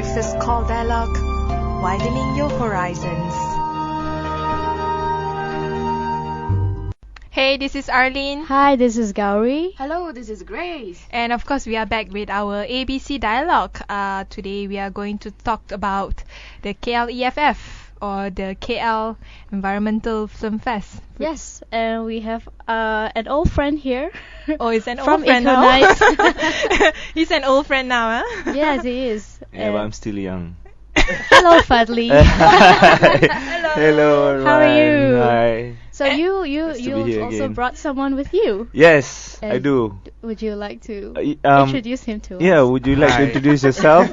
Princess Call Dialogue, widening your horizons. Hey, this is Arlene. Hi, this is Gowri. Hello, this is Grace. And of course, we are back with our ABC Dialogue. Today, we are going to talk about the KLEFF, or the KL Environmental Film Fest. Yes, and we have an old friend here. Oh, it's an from old friend now. EcoKnights. He's an old friend now, huh? Yes, he is. Yeah, but I'm still young. Hello, Fadli. Hello, everyone. How are you? Hi. So Nice to you be here also again. brought someone with you. Yes, I And do. Would you like to Um, introduce him to Yeah, us? would you like to Hi. introduce yourself?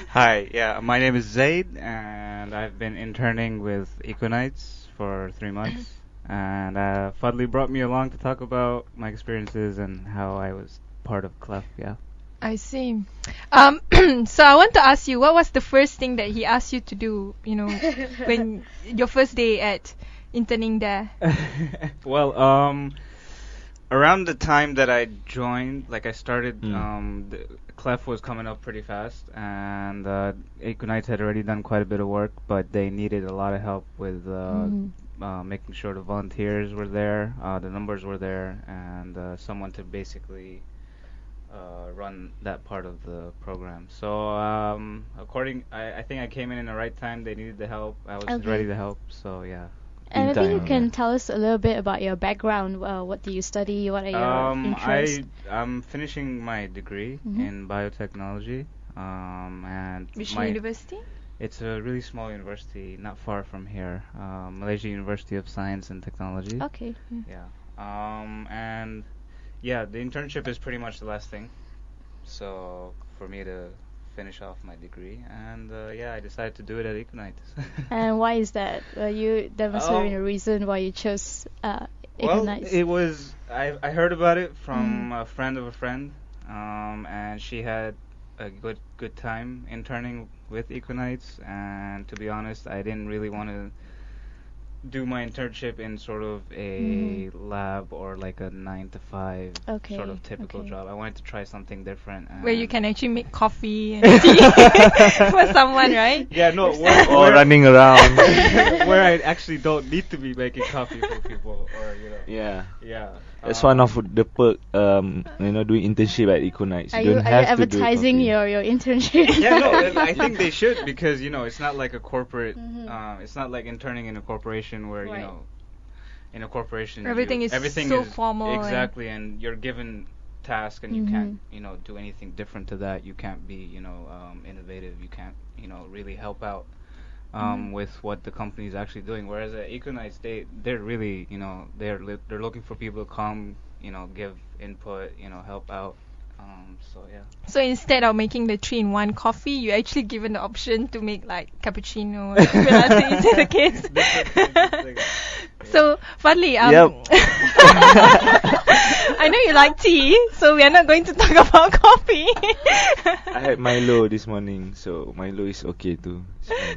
Hi, yeah, my name is Zaid, and I've been interning with EcoKnights for 3 months. And Fadli brought me along to talk about my experiences and how I was part of KLEFF, yeah. I see. So I want to ask you, what was the first thing that he asked you to do, when your first day at interning there? Well, around the time that I joined, like I started, the KLEFF was coming up pretty fast, and EcoKnights had already done quite a bit of work, but they needed a lot of help with making sure the volunteers were there, the numbers were there, and someone to basically run that part of the program. So I think I came in the right time. They needed the help. I was Okay. ready to help. So yeah. And maybe you time, can yeah. tell us a little bit about your background. What do you study? What are your interests? I'm finishing my degree in biotechnology. And Which my university? it's a really small university, not far from here, Malaysia University of Science and Technology. Okay. Yeah. And yeah, the internship is pretty much the last thing. So for me to finish off my degree, and yeah, I decided to do it at EcoKnights. And why is that? There must have been a reason why you chose Well, EcoKnights. it was I heard about it from a friend of a friend, and she had a good time interning with EcoKnights, and to be honest, I didn't really want to do my internship in sort of a lab or like a 9 to 5 Okay, sort of typical okay. job. I wanted to try something different. Where you and- can actually make coffee and tea for someone, right? Yeah, no, Or running around. where I actually don't need to be making coffee for people, or Yeah. yeah. That's one of the perk, doing internship at EcoKnights. Are You you don't have to do advertising coffee. your internship? Yeah, no, I think they should, because it's not like a corporate. It's not like interning in a corporation where Right. in a corporation Everything is so formal and- exactly, and you're given task and you can't do anything different to that. You can't be innovative. You can't really help out with what the company is actually doing. Whereas at EcoKnights, they're really they're looking for people to come, give input, help out. So yeah. So instead of making the 3-in-1 coffee, you actually given the option to make like cappuccino or latte. Is that the case? So Fadli, Yep. I know you like tea, so we are not going to talk about coffee. I had Milo this morning, so Milo is okay too. It's fine.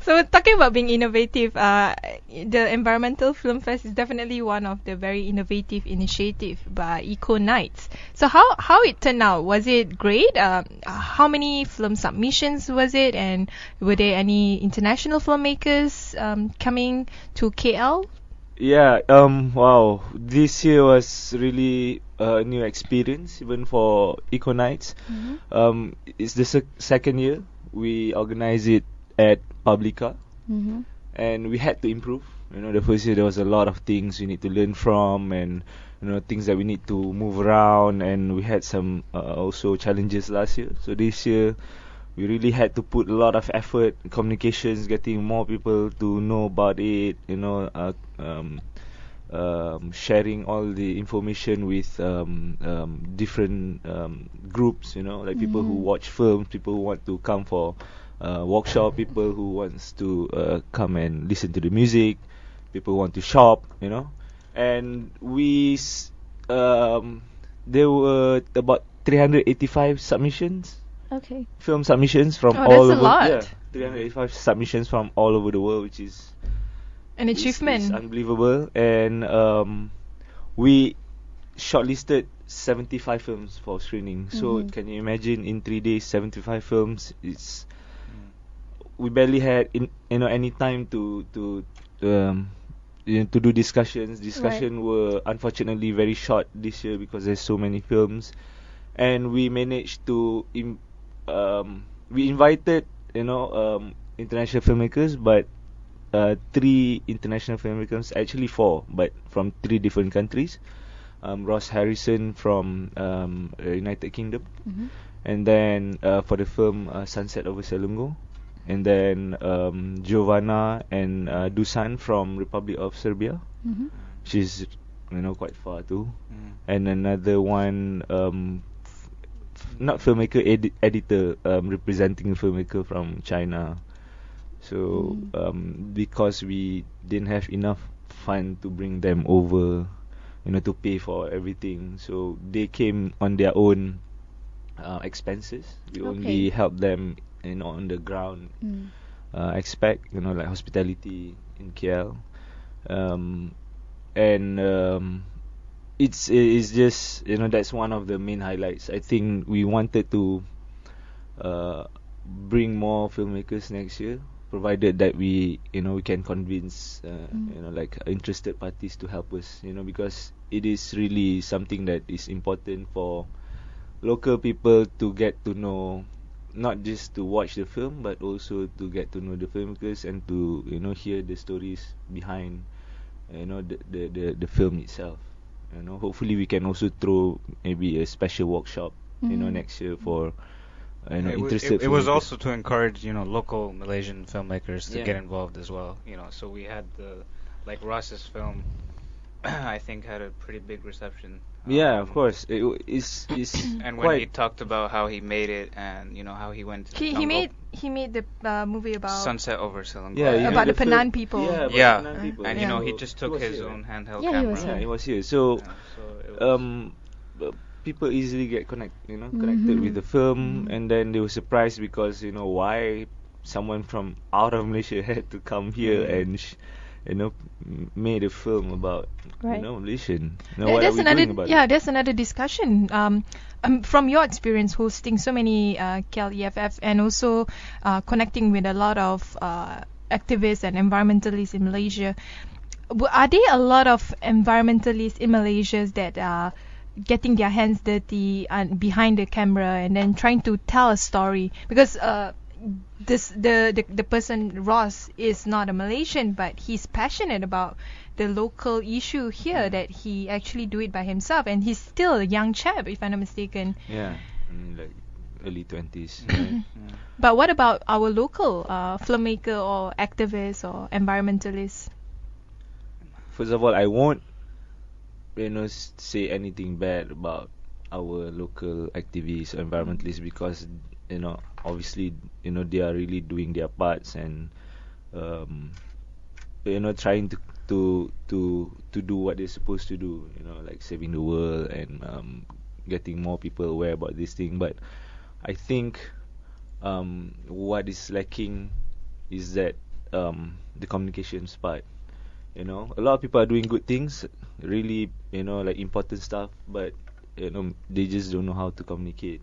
So talking about being innovative, the Environmental Film Fest is definitely one of the very innovative initiative by EcoKnights. So how it turned out? Was it great? How many film submissions was it? And were there any international filmmakers coming to KL? Yeah, wow. This year was really a new experience, even for EcoKnights. It's the second year we organize it at Publica, and we had to improve. The first year there was a lot of things we need to learn from, and things that we need to move around, and we had some also challenges last year. So this year we really had to put a lot of effort, communications, getting more people to know about it, sharing all the information with different groups, like people who watch films, people who want to come for workshop, people who wants to come and listen to the music, people who want to shop, and there were about 385 submissions. Okay. Film submissions from Oh, all that's a over. lot. Yeah, 385 submissions from all over the world, which is An achievement. It's unbelievable. And we shortlisted 75 films for screening. So can you imagine in 3 days 75 films? It's we barely had any time to do discussions. Discussion were unfortunately very short this year because there's so many films, and we managed to we invited international filmmakers, but 3 international filmmakers, actually 4, but from 3 different countries. Ross Harrison from United Kingdom, and then for the film Sunset over Selangor, and then Giovanna and Dusan from Republic of Serbia. She's quite far too. And another one not filmmaker, editor, representing a filmmaker from China. So because we didn't have enough fund to bring them over, to pay for everything, so they came on their own expenses. We only helped them on the ground aspect, like hospitality in KL, and it's just that's one of the main highlights. I think we wanted to bring more filmmakers next year, provided that we can convince like interested parties to help us, because it is really something that is important for local people to get to know, not just to watch the film, but also to get to know the filmmakers and to hear the stories behind the film itself. Hopefully we can also throw maybe a special workshop next year for interested. It was also to encourage local Malaysian filmmakers to get involved as well. So we had like Ross's film. I think had a pretty big reception. Yeah, of course. It's and when he talked about how he made it and how he went to the jungle. he made the movie about Sunset over Selangor. Yeah, about the Penan people. Yeah, Penan people. And he just took his own handheld Yeah, camera. He was here. So, it was people easily get connected with the film, and then they were surprised because why someone from out of Malaysia had to come here and made a film about Malaysian. What are we doing about it? There's another discussion. From your experience hosting so many KLEFF and also connecting with a lot of activists and environmentalists in Malaysia, are there a lot of environmentalists in Malaysia that are getting their hands dirty and behind the camera and then trying to tell a story? Because the person Ross is not a Malaysian, but he's passionate about the local issue here, that he actually do it by himself, and he's still a young chap, if I'm not mistaken. Yeah, like early 20s. Right? But what about our local filmmaker or activist or environmentalist? First of all, I won't say anything bad about our local activists or environmentalists, because obviously they are really doing their parts and trying to do what they're supposed to do, like saving the world and getting more people aware about this thing. But I think what is lacking is that the communications part. A lot of people are doing good things, really like important stuff, but they just don't know how to communicate.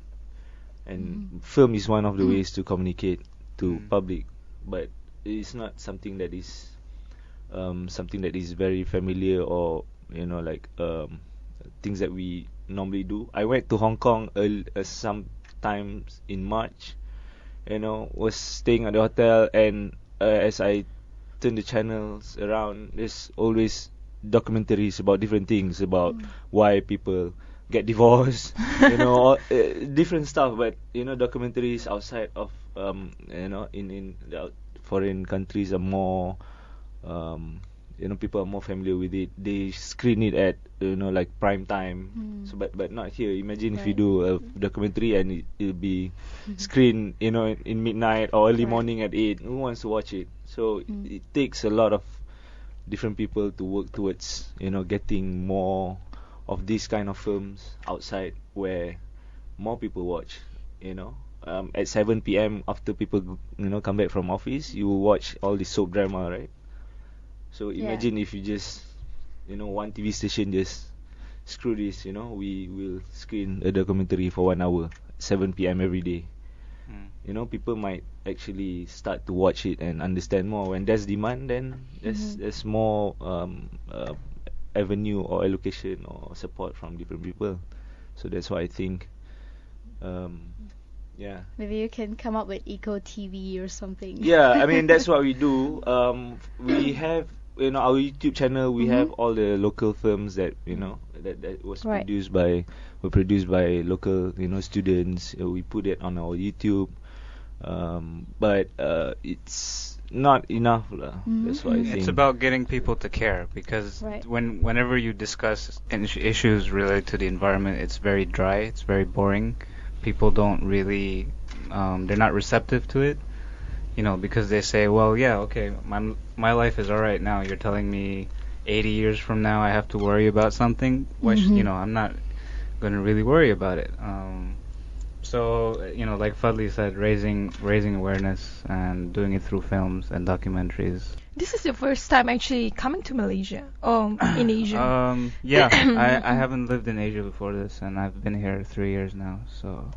And film is one of the ways to communicate to public, but it's not something that is very familiar, or like things that we normally do. I went to Hong Kong sometimes in March, was staying at the hotel, and as I turn the channels around, there's always documentaries about different things, about why people get divorced, different stuff. But documentaries outside of in the foreign countries are more people are more familiar with it. They screen it at like prime time. So but not here. Imagine if you do a documentary and it'll be screened in midnight or early morning at 8. Who wants to watch it? So it takes a lot of different people to work towards getting more of these kind of films outside, where more people watch. At 7 p.m. after people come back from office, you will watch all the soap drama, right? So imagine if you just one TV station just screw this, we will screen a documentary for 1 hour, 7 p.m. every day. People might actually start to watch it and understand more. When there's demand, then there's more avenue or allocation or support from different people. So that's why I think, yeah. Maybe you can come up with Eco TV or something. Yeah, I mean that's what we do. We have our YouTube channel. We have all the local films that that was produced by local students. We put it on our YouTube. But it's not enough. That's what I think. It's about getting people to care, because whenever you discuss issues related to the environment, it's very dry, it's very boring. People don't really, they're not receptive to it, because they say, well, yeah, okay, my life is alright now. You're telling me 80 years from now I have to worry about something? Why I'm not going to really worry about it. So, like Fadli said, raising awareness and doing it through films and documentaries. This is your first time actually coming to Malaysia, in Asia. Yeah, I haven't lived in Asia before this, and I've been here 3 years now. So.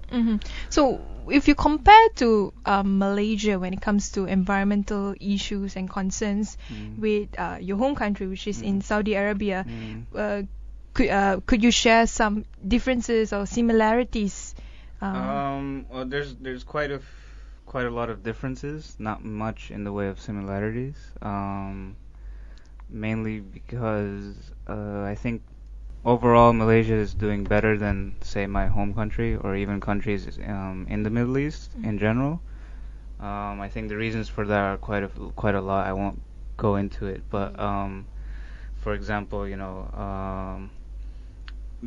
So, if you compare to Malaysia when it comes to environmental issues and concerns with your home country, which is in Saudi Arabia, could you share some differences or similarities? Well, there's quite a lot of differences, not much in the way of similarities. Mainly because I think overall Malaysia is doing better than, say, my home country or even countries in the Middle East in general. I think the reasons for that are quite a lot. I won't go into it, but for example,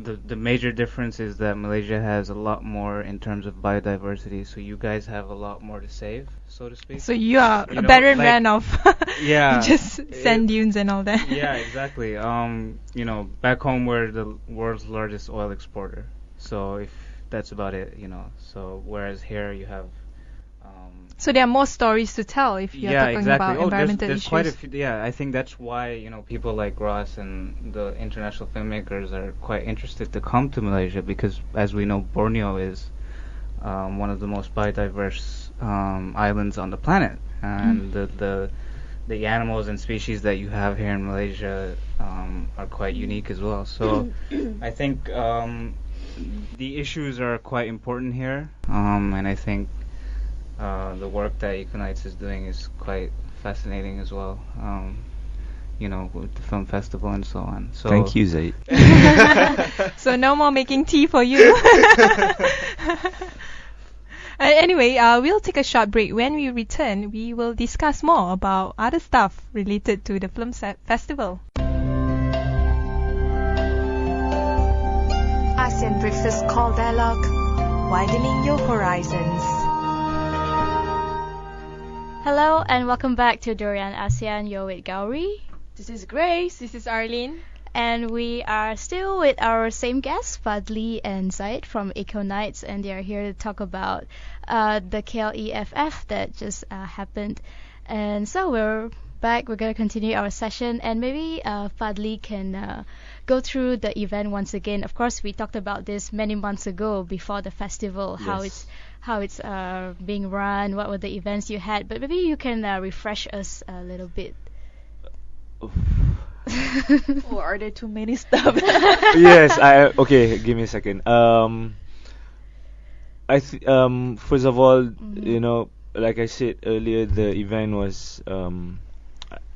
the major difference is that Malaysia has a lot more in terms of biodiversity, so you guys have a lot more to save, so to speak. So you are a better man of just sand dunes and all that. Yeah, exactly. Back home we're the world's largest oil exporter, so if that's about it, So whereas here you have so there are more stories to tell if you're talking about environmental there's issues. Quite a few. Yeah, I think that's why people like Ross and the international filmmakers are quite interested to come to Malaysia, because as we know, Borneo is one of the most biodiverse islands on the planet, and the animals and species that you have here in Malaysia are quite unique as well. So I think the issues are quite important here, and I think the work that EcoKnights is doing is quite fascinating as well, with the film festival and so on. So thank you, Zaid. So no more making tea for you. Anyway, we'll take a short break. When we return, we will discuss more about other stuff related to the film festival. ASEAN Breakfast Call Dialogue, widening your horizons. Hello and welcome back to Durian ASEAN. You're with Gowri. This is Grace. This is Arlene. And we are still with our same guests, Fadli and Zaid from EcoKnights, and they are here to talk about the KLEFF that just happened. And so we're back. We're going to continue our session, and maybe Fadli can go through the event once again. Of course, we talked about this many months ago before the festival, Yes. how it's being run, what were the events you had, but maybe you can refresh us a little bit. Or are there too many stuff? Yes, okay, give me a second. First of all, like I said earlier, the event was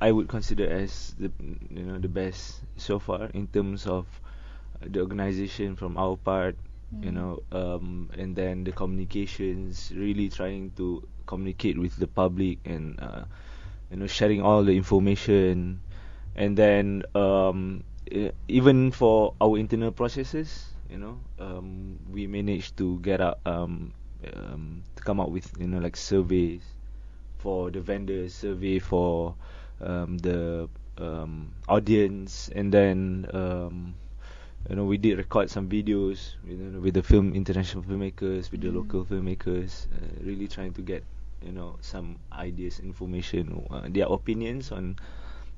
I would consider as the best so far in terms of the organization from our part, and then the communications, really trying to communicate with the public and sharing all the information, and then even for our internal processes, we managed to get out to come up with like surveys for the vendors, survey for the audience, and then we did record some videos with the international filmmakers, with the local filmmakers, really trying to get some ideas, information, their opinions on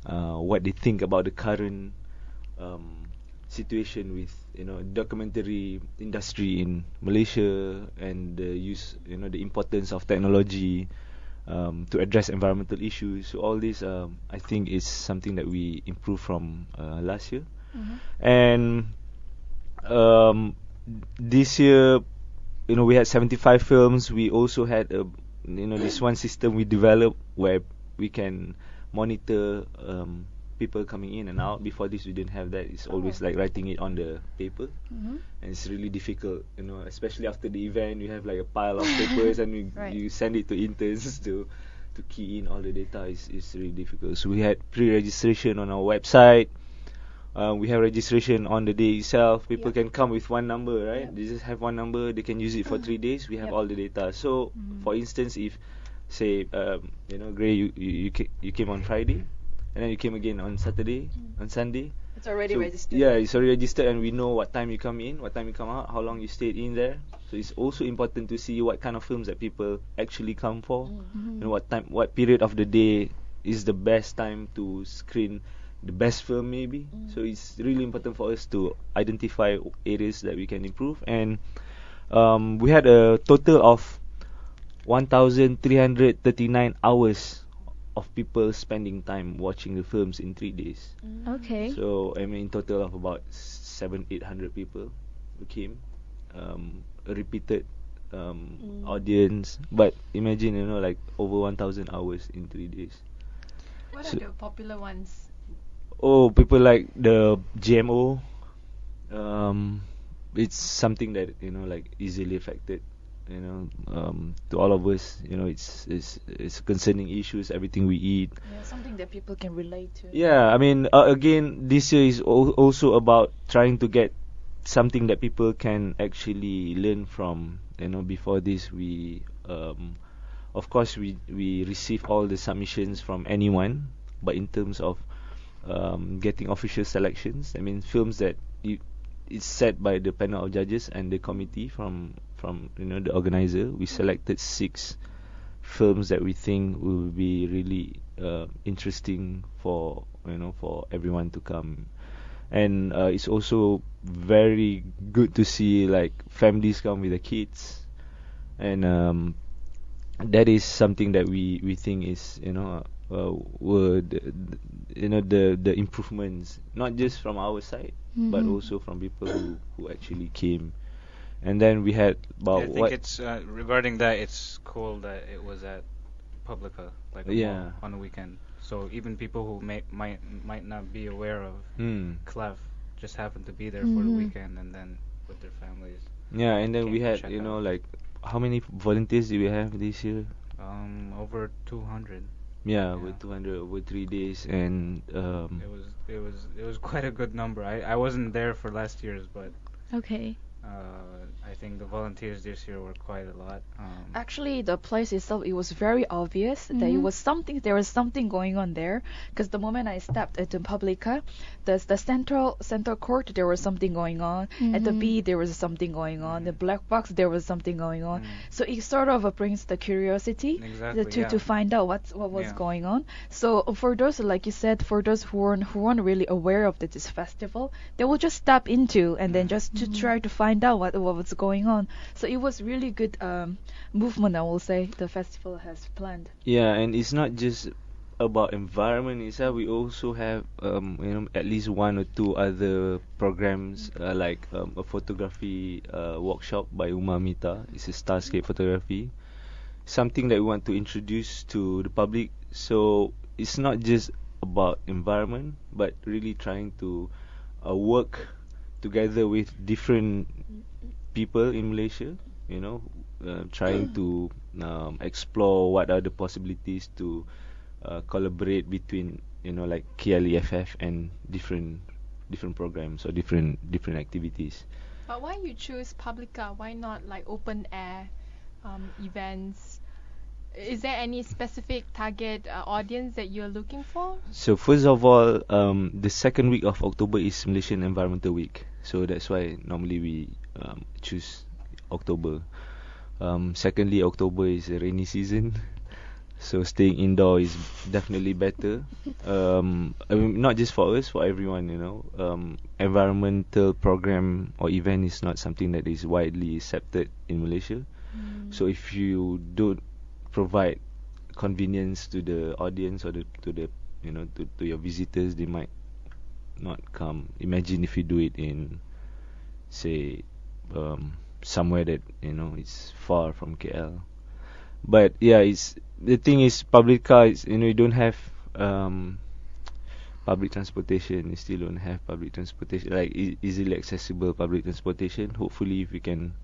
what they think about the current situation with documentary industry in Malaysia, and the use, the importance of technology to address environmental issues. So all this, I think, is something that we improved from last year. And this year, we had 75 films. We also had this one system we developed where we can monitor people coming in and out. Before this, we didn't have that. It's always like writing it on the paper, and it's really difficult, especially after the event. You have like a pile of papers, and you send it to interns to key in all the data. It's really difficult. So we had pre-registration on our website. We have registration on the day itself. People can come with one number, right? They just have one number. They can use it for 3 days. We have all the data. So, for instance, if say Gray, you came on Friday, and then you came again on Saturday, on Sunday. It's already registered. Yeah, it's already registered, and we know what time you come in, what time you come out, how long you stayed in there. So it's also important to see what kind of films that people actually come for, and what period of the day is the best time to screen the best film, maybe. So it's really important for us to identify areas that we can improve. And we had a total of 1,339 hours of people spending time watching the films in 3 days. Okay. So I mean, in total of about 700-800 people who came, a repeated audience. But imagine, like over 1,000 hours in 3 days. What are the popular ones? Oh, people like the GMO. It's something that like easily affected. To all of us, it's concerning issues. Everything we eat. Yeah, something that people can relate to. Yeah, I mean, again, this year is also about trying to get something that people can actually learn from. Before this, we, of course, we receive all the submissions from anyone, but in terms of getting official selections, I mean, films that it's set by the panel of judges and the committee from the organizer. We selected 6 films that we think will be really interesting for for everyone to come. And it's also very good to see like families come with their kids, and that is something that we think is were the improvements, not just from our side, but also from people who actually came. And then we had about I think it's regarding that, it's cool that it was at Publica, like mall on a weekend. So even people who might not be aware of KLEFF just happen to be there for the weekend, and then with their families. Yeah, and then we had check out. like, how many volunteers did we have this year? Over 200. Yeah, with 200 over 3 days, and it was quite a good number. I wasn't there for last year's, but Okay. I think the volunteers this year were quite a lot. Actually, the place itself, it was very obvious that there was something going on there. Because the moment I stepped into Publica, the central court, there was something going on. At the B, there was something going on. The black box, there was something going on. So it sort of brings the curiosity to find out what was going on. So for those, like you said, for those who weren't really aware of this festival, they will just step into and then just to try to find out what was going on. So it was really good movement, I will say, the festival has planned. Yeah, and it's not just about environment itself. We also have at least 1 or 2 other programs, like a photography workshop by Uma Mita. It's a starscape photography, something that we want to introduce to the public. So it's not just about environment, but really trying to work together with different people in Malaysia, trying to explore what are the possibilities to collaborate between like KLEFF and different programs or different activities. But why you choose Publica? Why not like open air events? Is there any specific target audience that you're looking for? So first of all, the second week of October is Malaysian Environmental Week. So that's why normally we choose October. Secondly, October is a rainy season. So staying indoor is definitely better. I mean, not just for us, for everyone. Environmental program or event is not something that is widely accepted in Malaysia. So if you don't provide convenience to the audience or to your visitors, they might not come. Imagine if you do it in, say, somewhere that it's far from KL. But yeah, the thing is, public car is, you don't have public transportation. You still don't have public transportation, like easily accessible public transportation. Hopefully, if we can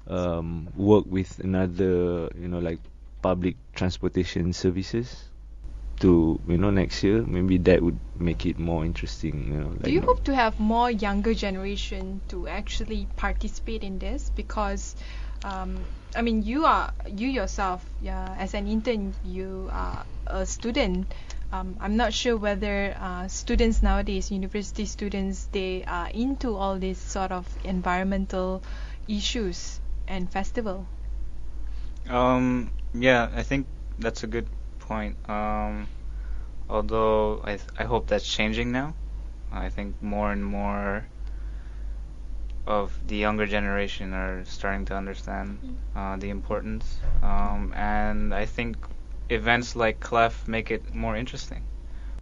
work with another, like public transportation services to, next year, maybe that would make it more interesting. Do you hope to have more younger generation to actually participate in this? Because I mean, you yourself, as an intern, you are a student. I'm not sure whether students nowadays, university students, they are into all these sort of environmental issues and festival. Yeah, I think that's a good point. Although I hope that's changing now. I think more and more of the younger generation are starting to understand the importance, and I think events like KLEFF make it more interesting,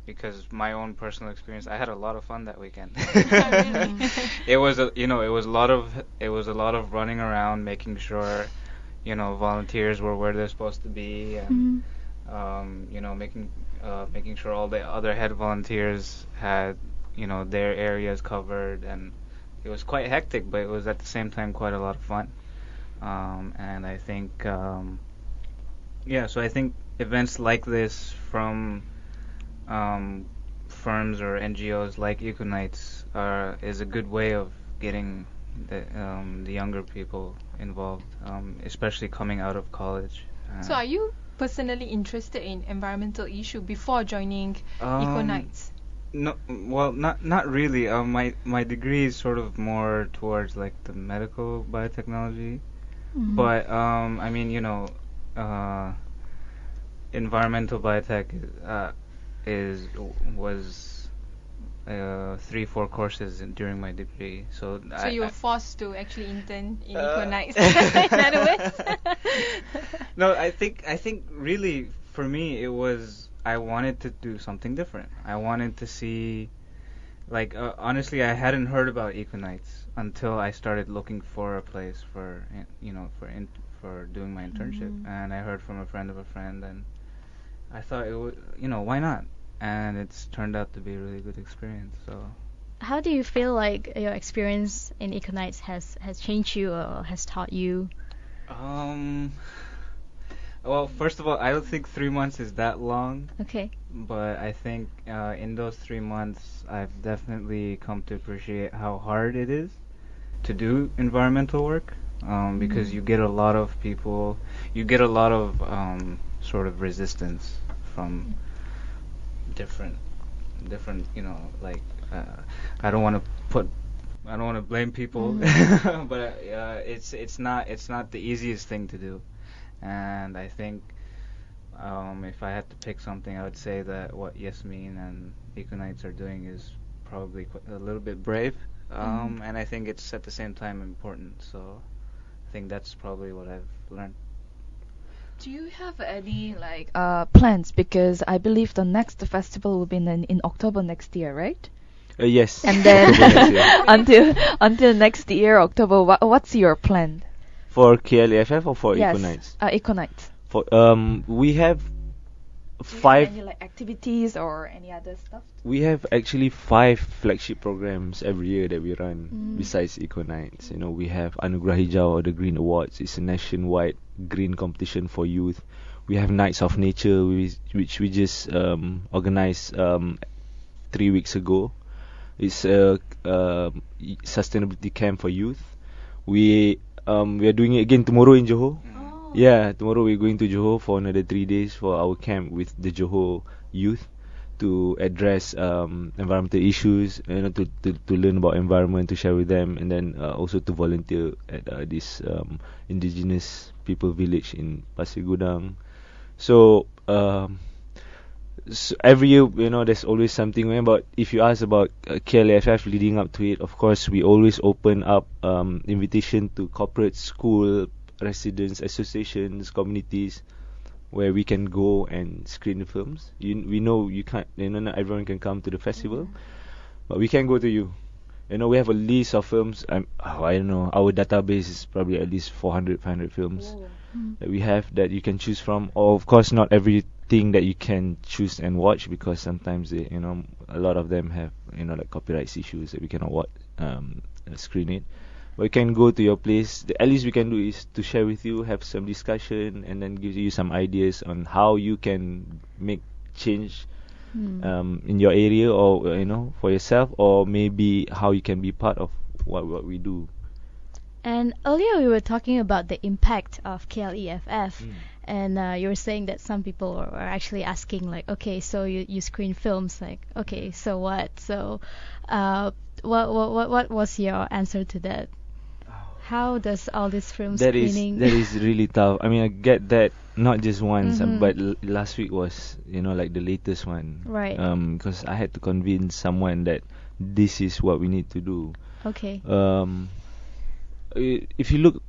because my own personal experience, I had a lot of fun that weekend. It was a lot of running around, making sure volunteers were where they're supposed to be, and making sure all the other head volunteers had their areas covered, and it was quite hectic, but it was at the same time quite a lot of fun. And I think, so I think events like this from firms or NGOs like EcoKnights is a good way of getting the younger people involved, especially coming out of college. So are you personally interested in environmental issue before joining EcoKnights? No, well, not really. My degree is sort of more towards like the medical biotechnology, but I mean, environmental biotech was 3-4 courses during my degree. So you were forced to actually intern in EcoKnights. In other words. No, I think really for me it was, I wanted to do something different. I wanted to see, like, honestly, I hadn't heard about EcoKnights until I started looking for a place for doing my internship, and I heard from a friend of a friend, and I thought it would, why not? And it's turned out to be a really good experience. So, how do you feel like your experience in EcoKnights has changed you or has taught you? Well, first of all, I don't think 3 months is that long. Okay. But I think in those 3 months, I've definitely come to appreciate how hard it is to do environmental work, because you get a lot of people, you get a lot of sort of resistance from different, like, I don't want to blame people, but it's not the easiest thing to do. And I think if I had to pick something, I would say that what Yasmin and EcoKnights are doing is probably a little bit brave, and I think it's at the same time important. So I think that's probably what I've learned. Do you have any plans? Because I believe the next festival will be in October next year, right? Yes. And then until next year, October, what's your plan? For KLEFF or for Yes, EcoKnights? EcoKnights. For we have five. Any activities or any other stuff? We have actually 5 flagship programs every year that we run besides EcoKnights. We have Anugerah Hijau or the Green Awards. It's a nationwide green competition for youth. We have Nights of Nature, which we just organized 3 weeks ago. It's a sustainability camp for youth. We are doing it again tomorrow in Johor. Yeah, tomorrow we're going to Johor for another 3 days for our camp with the Johor youth to address environmental issues, to learn about environment, to share with them, and then also to volunteer at this indigenous people village in Pasir Gudang. So every year, there's always something going. But if you ask about KLEFF leading up to it, of course, we always open up invitation to corporate, school, residents, associations, communities, where we can go and screen the films. We know you can't, not everyone can come to the festival, but we can go to you. We have a list of films. I don't know. Our database is probably at least 400, 500 films that we have that you can choose from. Or of course, not everything that you can choose and watch, because sometimes they, a lot of them have, like copyright issues that we cannot watch, screen it. But you can go to your place. The at least we can do is to share with you, have some discussion, and then give you some ideas on how you can make change in your area, or for yourself, or maybe how you can be part of what we do. And earlier we were talking about the impact of KLEFF, and you were saying that some people are actually asking, like, okay, so you screen films, like, okay, so what? So what was your answer to that? How does all this film screening? That is really tough. I mean, I get that not just once, but last week was, like the latest one. Right. Because I had to convince someone that this is what we need to do. Okay. If you look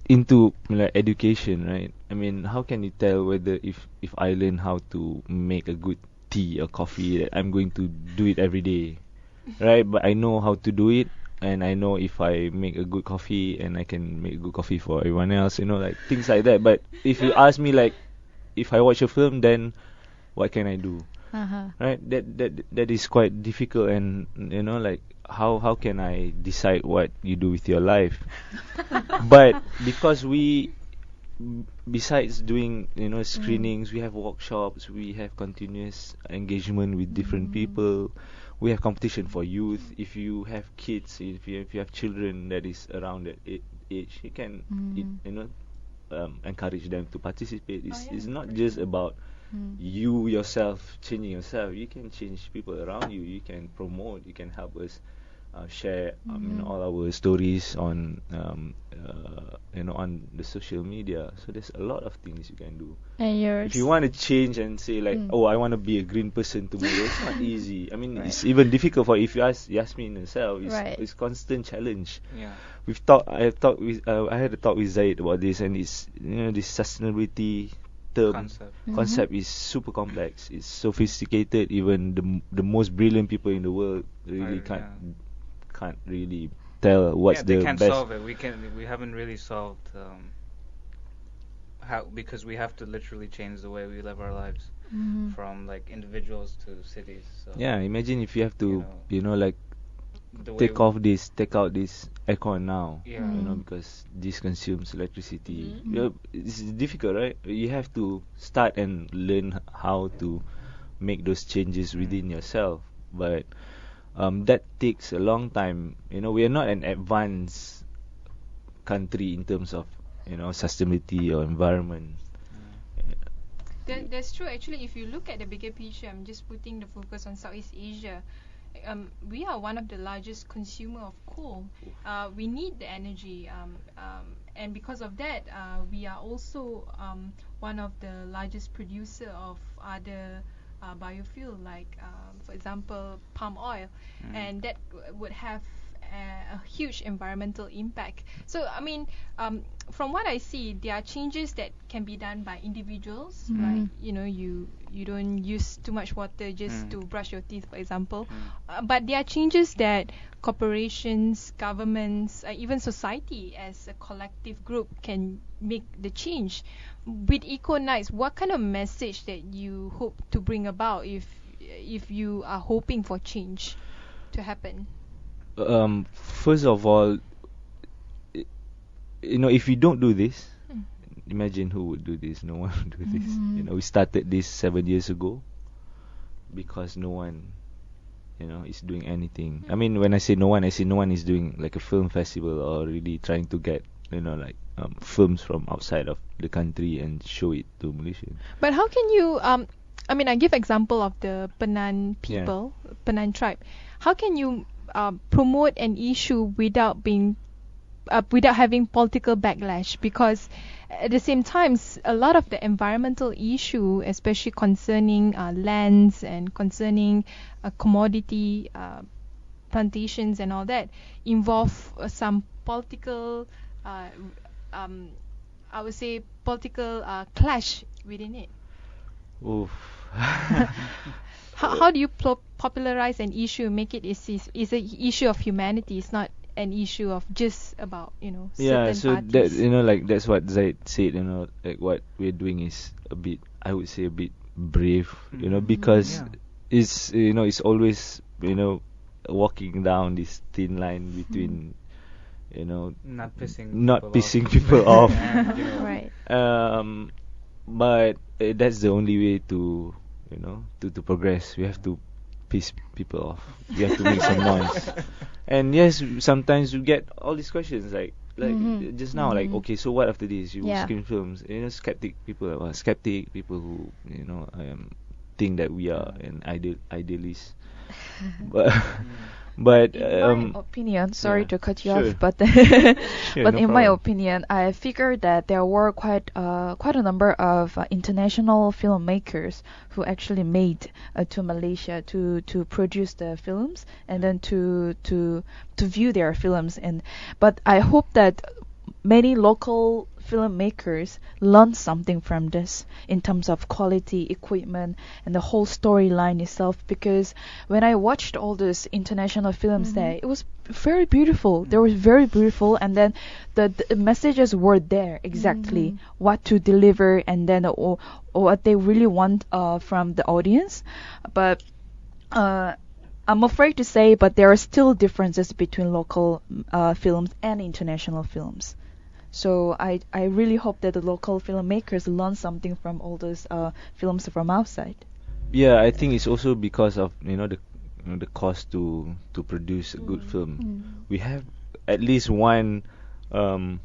into like education, right? I mean, how can you tell whether if I learn how to make a good tea or coffee, that I'm going to do it every day, right? But I know how to do it. And I know if I make a good coffee, and I can make a good coffee for everyone else, like things like that. But if you ask me, like, if I watch a film, then what can I do? Right? That is quite difficult, and like how can I decide what you do with your life? But because we, besides doing screenings, we have workshops, we have continuous engagement with different people. We have competition for youth. If you have kids, if you have children that is around that age, you can encourage them to participate. It's not just about you yourself changing yourself. You can change people around you. You can promote. You can help us share all our stories on on the social media. So there's a lot of things you can do. And if you want to change and say like, oh, I want to be a green person tomorrow, it's not easy. I mean, it's even difficult for, if you ask Yasmin herself, it's constant challenge. Yeah. I had a talk with Zaid about this, and it's this sustainability concept is super complex. It's sophisticated. Even the most brilliant people in the world really can't really tell what's the best. They can't solve it. We haven't really solved how, because we have to literally change the way we live our lives, from like individuals to cities. So, imagine if you have to like take out this aircon now, because this consumes electricity. It's difficult, right? You have to start and learn how to make those changes within yourself, but that takes a long time. We are not an advanced country in terms of sustainability or environment. That's true. Actually, if you look at the bigger picture, I'm just putting the focus on Southeast Asia. We are one of the largest consumer of coal. We need the energy, and because of that, we are also one of the largest producer of other biofuel, like for example palm oil, and that would have a huge environmental impact. So I mean, from what I see, there are changes that can be done by individuals, like you don't use too much water just to brush your teeth, for example. But there are changes that corporations, governments, even society as a collective group can make the change. With EcoKnights, what kind of message that you hope to bring about if you are hoping for change to happen? First of all, if we don't do this, imagine who would do this. No one would do this. We started this 7 years ago because no one is doing anything. I mean, when I say no one is doing like a film festival or really trying to get films from outside of the country and show it to Malaysia. But how can you I mean, I give example of the Penan people, Penan tribe. How can you promote an issue without being without having political backlash, because at the same time a lot of the environmental issue, especially concerning lands and concerning commodity plantations and all that, involve some political I would say political clash within it. Oof. How do you popularize an issue, make it is an issue of humanity? It's not an issue of just about Yeah, certain so parties. that like that's what Zaid said. Like what we're doing is a bit, I would say, a bit brave. Because Yeah. it's it's always walking down this thin line between Not pissing not people pissing off. people off. And, Right. But that's the only way to to progress. We have to piss people off. We have to make some noise. And yes, sometimes you get all these questions like just now, like, okay, so what after this? You Yeah. screen films. Skeptic people who think that we are an idealist. but but In my opinion, sorry yeah, to cut you sure. off, but Sure, but no in my problem. opinion, I figured that there were quite a number of international filmmakers who actually made to Malaysia to produce the films and then to view their films. But I hope that many local filmmakers learn something from this in terms of quality, equipment, and the whole storyline itself. Because when I watched all those international films there, it was very beautiful. They were very beautiful, and then the messages were there exactly what to deliver, and then or what they really want from the audience. But I'm afraid to say, but there are still differences between local films and international films. So I really hope that the local filmmakers learn something from all those films from outside. Yeah, I think it's also because of the cost to produce a good film. We have at least one filmmaker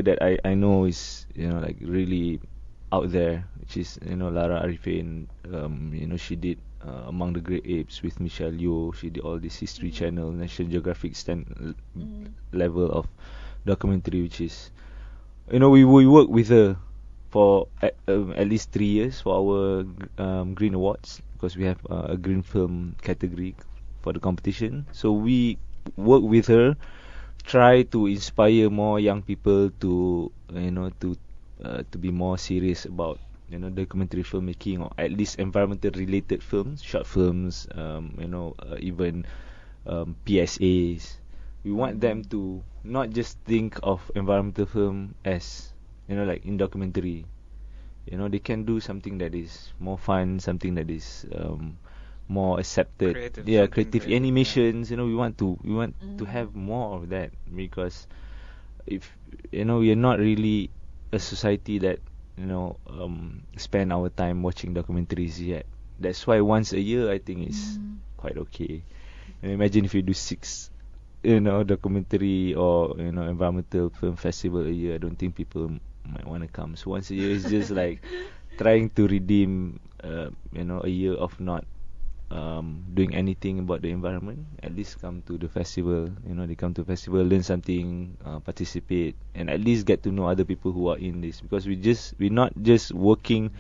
that I know is like really out there, which is Lara Arifin. She did Among the Great Apes with Michelle Yeoh. She did all this History Channel, National Geographic level of documentary, which is we work with her for at least 3 years for our Green Awards, because we have a green film category for the competition. So we work with her, try to inspire more young people to to be more serious about documentary filmmaking, or at least environmental related films, short films, even PSAs. We want them to not just think of environmental film as like in documentary. They can do something that is more fun, something that is more accepted. Creative, Yeah, something creative creative, animations. We want to have more of that, because if we are not really a society that spend our time watching documentaries yet. That's why once a year I think is quite okay. And imagine if you do 6 documentary or environmental film festival a year, I don't think people might want to come. So once a year is just like trying to redeem a year of not doing anything about the environment. At least come to the festival. They come to festival, learn something, participate, and at least get to know other people who are in this. Because we're not just working,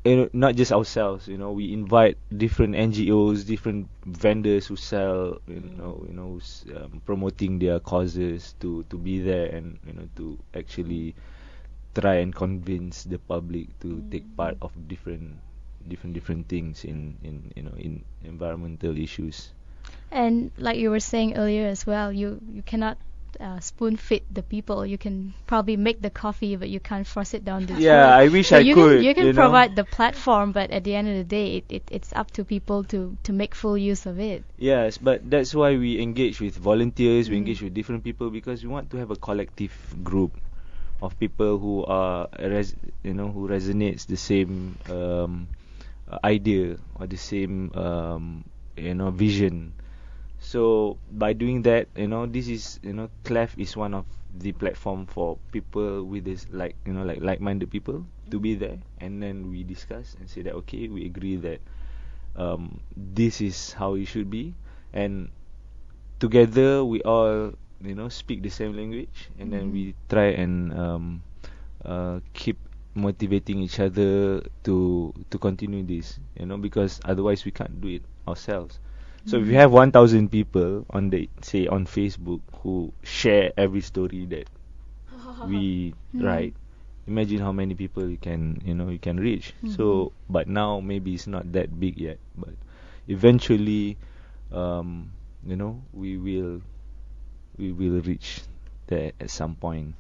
not just ourselves. We invite different NGOs, different vendors who sell, who's promoting their causes to be there, and to actually try and convince the public to take part of different things in environmental issues. And like you were saying earlier as well, you cannot spoon feed the people. You can probably make the coffee, but you can't force it down the throat. Yeah, I wish So I you could. you can provide the platform, but at the end of the day, it's up to people to make full use of it. Yes, but that's why we engage with volunteers. We engage with different people, because we want to have a collective group of people who are who resonates the same idea or the same vision. So by doing that, this is KLEFF is one of the platform for people with this like-minded people to be there, and then we discuss and say that okay, we agree that this is how it should be, and together we all speak the same language, and then we try and keep motivating each other to continue this, because otherwise we can't do it ourselves. So if you have 1,000 people on Facebook who share every story that we write, imagine how many people you can reach. So, but now maybe it's not that big yet, but eventually, we will reach there at some point.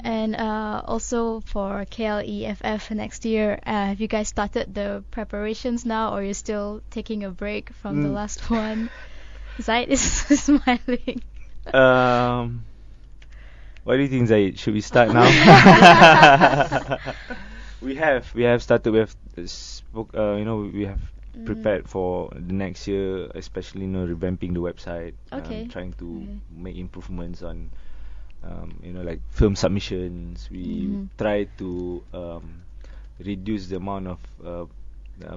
And also for KLEFF next year, have you guys started the preparations now, or you're still taking a break from the last one? Zaid is smiling. What do you think, Zaid? Should we start now? We have started. We have we have prepared for the next year, especially revamping the website, trying to make improvements on like film submissions. We try to reduce the amount of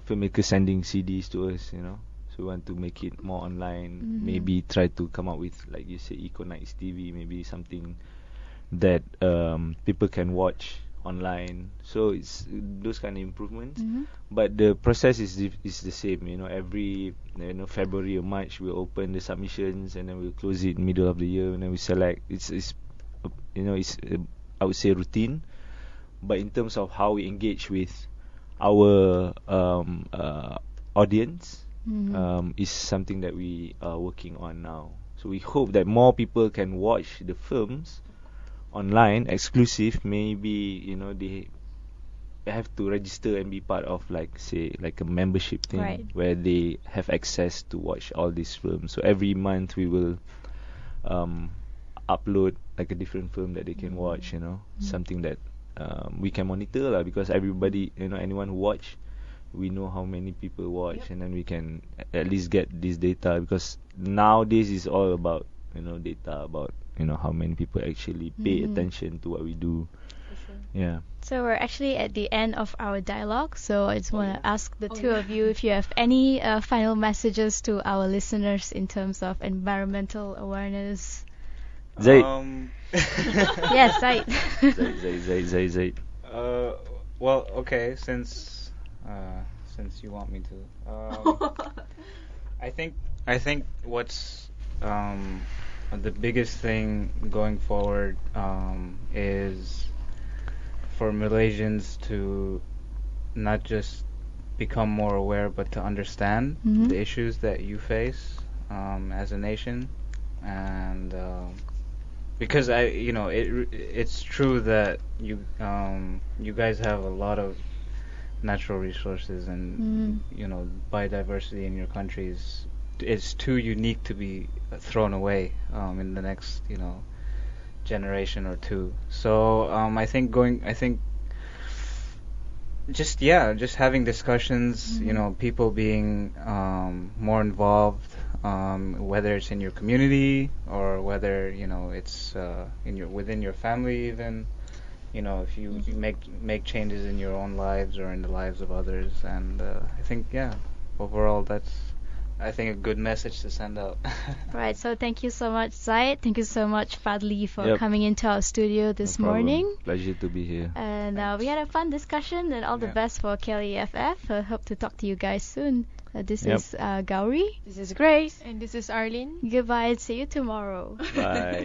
filmmakers sending CDs to us, so we want to make it more online. Maybe try to come up with, like you say, EcoKnights TV, maybe something that people can watch online. So it's those kind of improvements, but the process is the same. Every February or March we'll open the submissions, and then we'll close it middle of the year, and then we select. It's I would say routine, but in terms of how we engage with our audience, is something that we are working on now. So we hope that more people can watch the films online, exclusive. Maybe they have to register and be part of, like a membership thing, where they have access to watch all these films. So every month we will upload like a different film that they can watch, something that we can monitor because everybody, anyone who watch, we know how many people watch, and then we can at least get this data, because nowadays is all about data, about how many people actually pay attention to what we do. Yeah. So we're actually at the end of our dialogue, so I just want to ask the two of you if you have any final messages to our listeners in terms of environmental awareness. Zaid. Yes, Zaid. Zaid. Well, okay, since you want me to, I think what's the biggest thing going forward is for Malaysians to not just become more aware, but to understand the issues that you face as a nation, and because it's true that you guys have a lot of natural resources, and biodiversity in your countries is too unique to be thrown away in the next generation or two. So I think just having discussions, people being more involved, whether it's in your community or whether it's within your family, even if you make changes in your own lives or in the lives of others. And I think overall that's a good message to send out. Right, so thank you so much, Zaid. Thank you so much, Fadli, for coming into our studio this morning. Pleasure to be here. And we had a fun discussion, and all the best for KLEFF. I hope to talk to you guys soon. This is Gowri. This is Grace. And this is Arlene. Goodbye, and see you tomorrow. Bye.